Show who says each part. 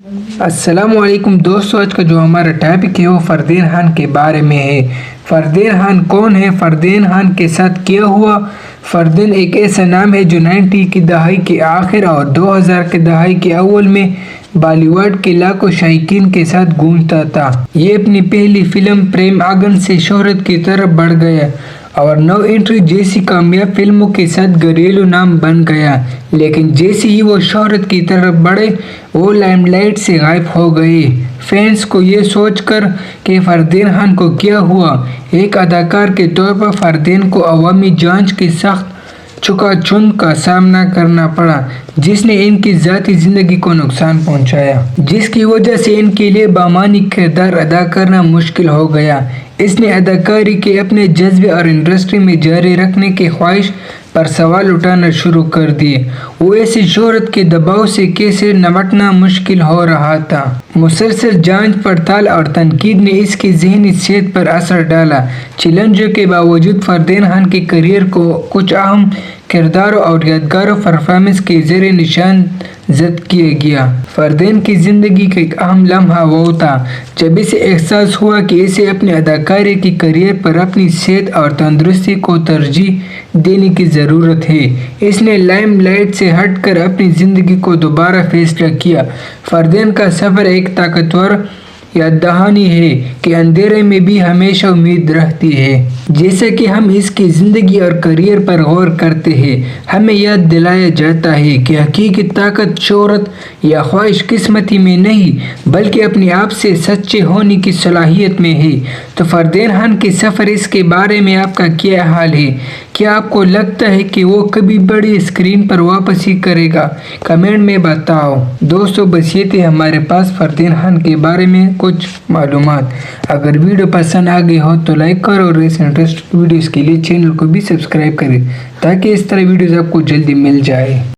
Speaker 1: अस्सलाम वालेकुम दोस्तों, आज का जो हमारा टॉपिक है वो फरदीन खान के बारे में है। फरदीन खान कौन है, फरदीन खान के साथ क्या हुआ। फरदीन एक ऐसा नाम है जो 90 की दहाई के आखिर और 2000 के दहाई के अव्वल में बॉलीवुड के लाखों शायकीन के साथ गूंजता था। ये अपनी पहली फिल्म प्रेम आगन से शोहरत की तरफ बढ़ गया और नो एंट्री जैसी कामयाब फिल्मों के साथ घरेलू नाम बन गया, लेकिन जैसे ही वो शोहरत की तरफ बढ़े वो लाइमलाइट से गायब हो गए। फैंस को ये सोचकर कि फरदीन खान को क्या हुआ, एक अदाकार के तौर पर फरदीन को अवामी जांच की सख्त चुकाचौंध का सामना करना पड़ा, जिसने इनकी ज़ाती ज़िंदगी को नुकसान पहुंचाया, जिसकी वजह से इनके लिए बामानी किरदार अदा करना मुश्किल हो गया। इसने अदाकारी के अपने जज्बे और इंडस्ट्री में जारी रखने की ख्वाहिश पर सवाल उठाना शुरू कर दिए। वो ऐसी शोहरत के दबाव से कैसे निपटना मुश्किल हो रहा था। मुसलसल जांच पड़ताल और तनकीद ने इसकी ज़हनी सेहत पर असर डाला। चैलेंजों के बावजूद फरदीन खान के करियर को कुछ अहम किरदारों और यादगार परफॉर्मेंस के जरिए निशान जद किया गया। फरदीन की ज़िंदगी का एक अहम लम्हा वो था जब इसे एहसास हुआ कि इसे अपने अदाकारी के करियर पर अपनी सेहत और तंदुरुस्ती को तरजीह देने की ज़रूरत है। इसने लाइमलाइट से हटकर अपनी ज़िंदगी को दोबारा फैसला किया। फरदीन का सफ़र एक ताकतवर याद दहानी है कि अंधेरे में भी हमेशा उम्मीद रहती है। जैसा कि हम इसकी ज़िंदगी और करियर पर गौर करते हैं, हमें याद दिलाया जाता है कि हकीकी ताकत शोहरत या ख्वाहिश किस्मती में नहीं बल्कि अपने आप से सच्चे होने की सलाहियत में है। तो फरदीन खान के सफ़र, इसके बारे में आपका क्या हाल है? क्या आपको लगता है कि वो कभी बड़ी स्क्रीन पर वापसी करेगा? कमेंट में बताओ। दोस्तों, बस ये थे हमारे पास फरदीन खान के बारे में कुछ मालूमात। अगर वीडियो पसंद आ गई हो तो लाइक करो और ऐसे इंटरेस्टिंग वीडियोस के लिए चैनल को भी सब्सक्राइब करें ताकि इस तरह वीडियोस आपको जल्दी मिल जाए।